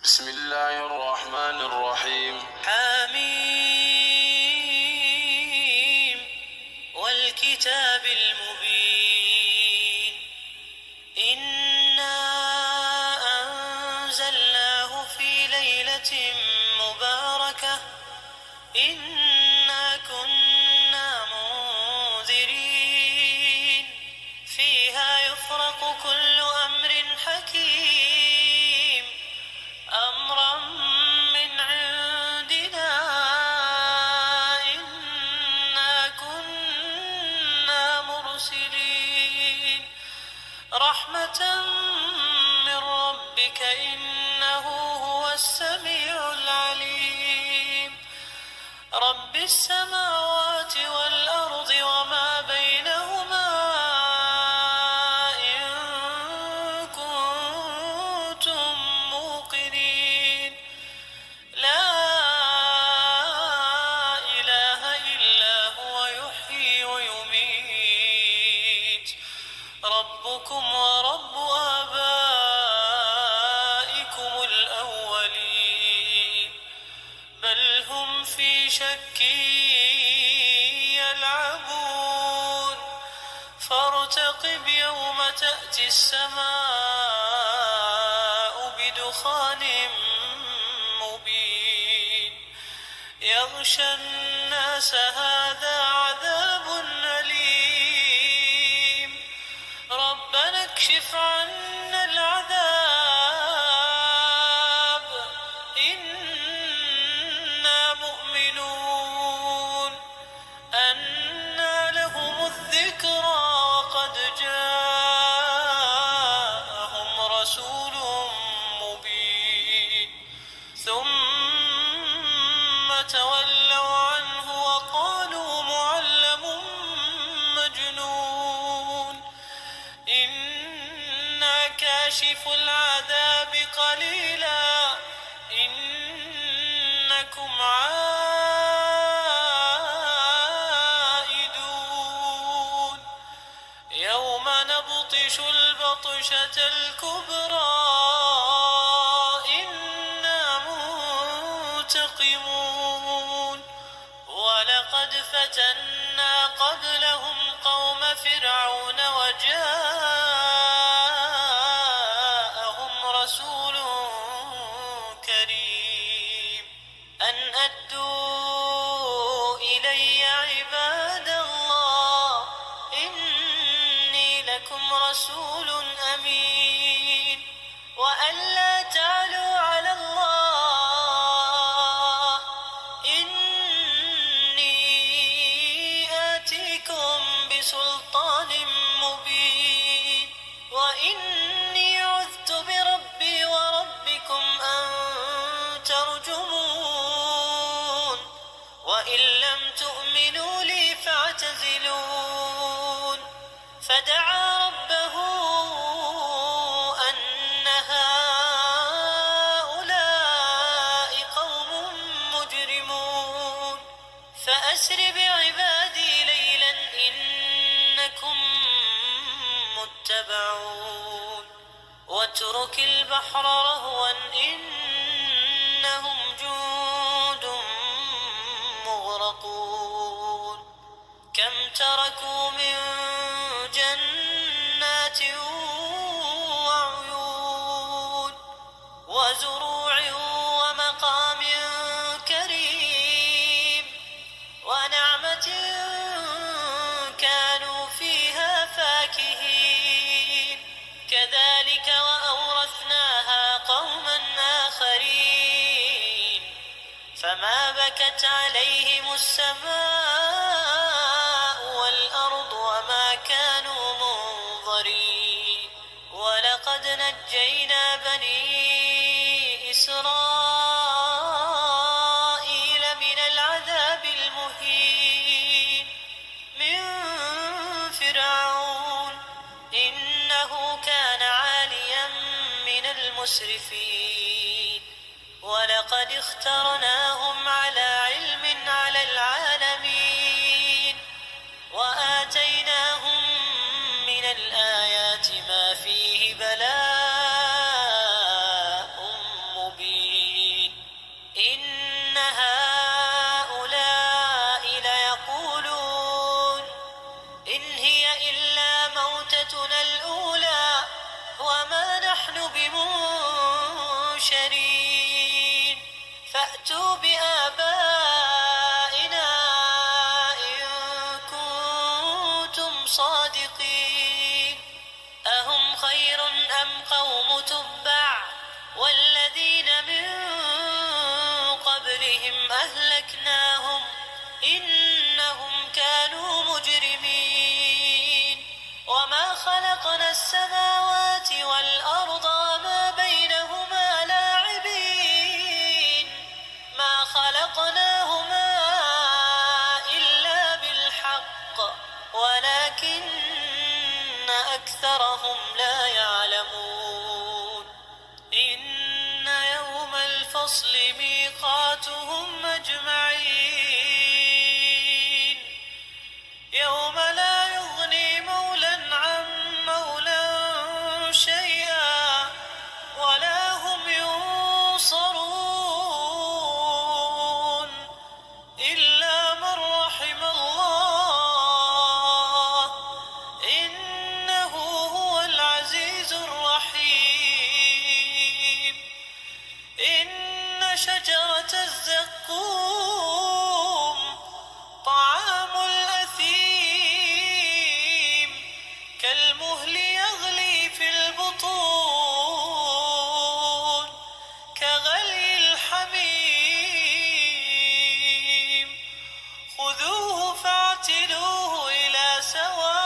بسم الله الرحمن الرحيم. حميم والكتاب المبين إنا أنزلناه في ليلة مباركة إنا كنا منذرين فيها يفرق كل أمر حكيم أمرا من عندنا إنا كنا مرسلين رحمة من ربك إنه هو السميع العليم رب السماوات والأرض وما بينهما إن كنتم موقنين لا إله إلا هو يحيي ويميت ربكم ورب آبائكم الأولين بل هم في شك يلعبون فارتقب يوم تأتي السماء بدخان مبين يغشى الناس هذا عذاب أليم ربنا اكشف عنا العذاب إنا مؤمنون أنى لهم الذكرى وقد جاءهم رسول مبين ثم تولوا عنه وقالوا معلم مجنون إنا كاشف العذاب قليلا إنكم عائدون يوم نبطش البطشة الكبرى إنا منتقمون ولقد فتنا قبلهم قوم فرعون وجاءهم رسول كريم أن أدوا إلي عباد الله إني لكم رسول أمين وأن لا تعلوا على الله إني آتيكم بسلطان مبين وإني عذت بربي وربكم أن ترجمون وإن لم تؤمنوا لي فاعتزلون فدعا ربه أن هؤلاء قوم مجرمون فأسر بعبادي ليلا إنكم متبعون واترك البحر رهوا إنهم جند مغرقون كم تركوا من جنات وعيون وزروع ومقام كريم ونعمة كانوا فيها فاكهين كذلك وأورثناها قوما آخرين فما بكت عليهم السماء والأرض وما كانوا منظرين ولقد نجينا بني إسرائيل من العذاب المهين من فرعون إنه كان عاليا من المسرفين ولقد اخترناهم على علم على العالمين وآتيناهم من الآيات ما فيه بلاء مبين ميقاتهم أجمعين يوم لا يغني مولى عن مولى شيئا ولا هم ينصرون إلا من رحم الله إنه هو العزيز الرحيم إن شجرة الزقوم طعام الأثيم كالمهل يغلي في البطون كغلي الحميم خذوه فاعتلوه إلى سواء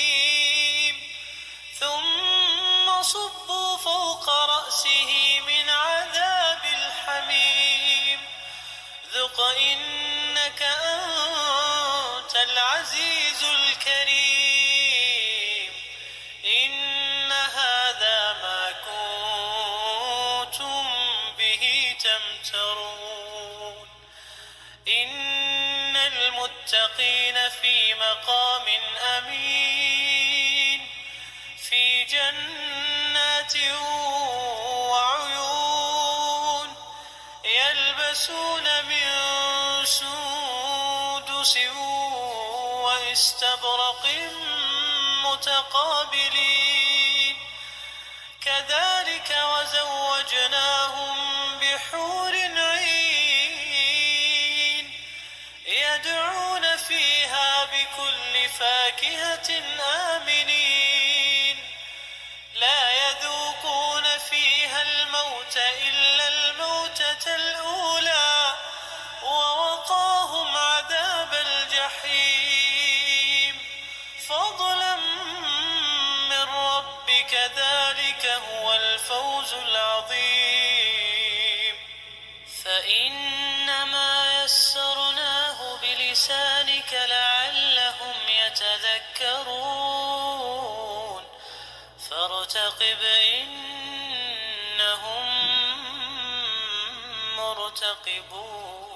الجحيم ثم صبوا فوق رأسه من عذاب الحميم ذق إنك أنت العزيز الكريم إن هذا ما كنتم به تمترون إن المتقين في مقام أمين في جنات وعيون يلبسون من سندس واستبرق متقابلين كذلك وزوجناهم بحور عين يدعون فيها بكل فاكهة آمنين لا يذوقون فيها الموت إلا الموتة الأولى ووقاهم عذاب الجحيم فضلا من ربك ذلك هو الفوز العظيم فإنما يسرناه بلسانك لعلهم يتذكرون فارتقب إنهم مرتقبون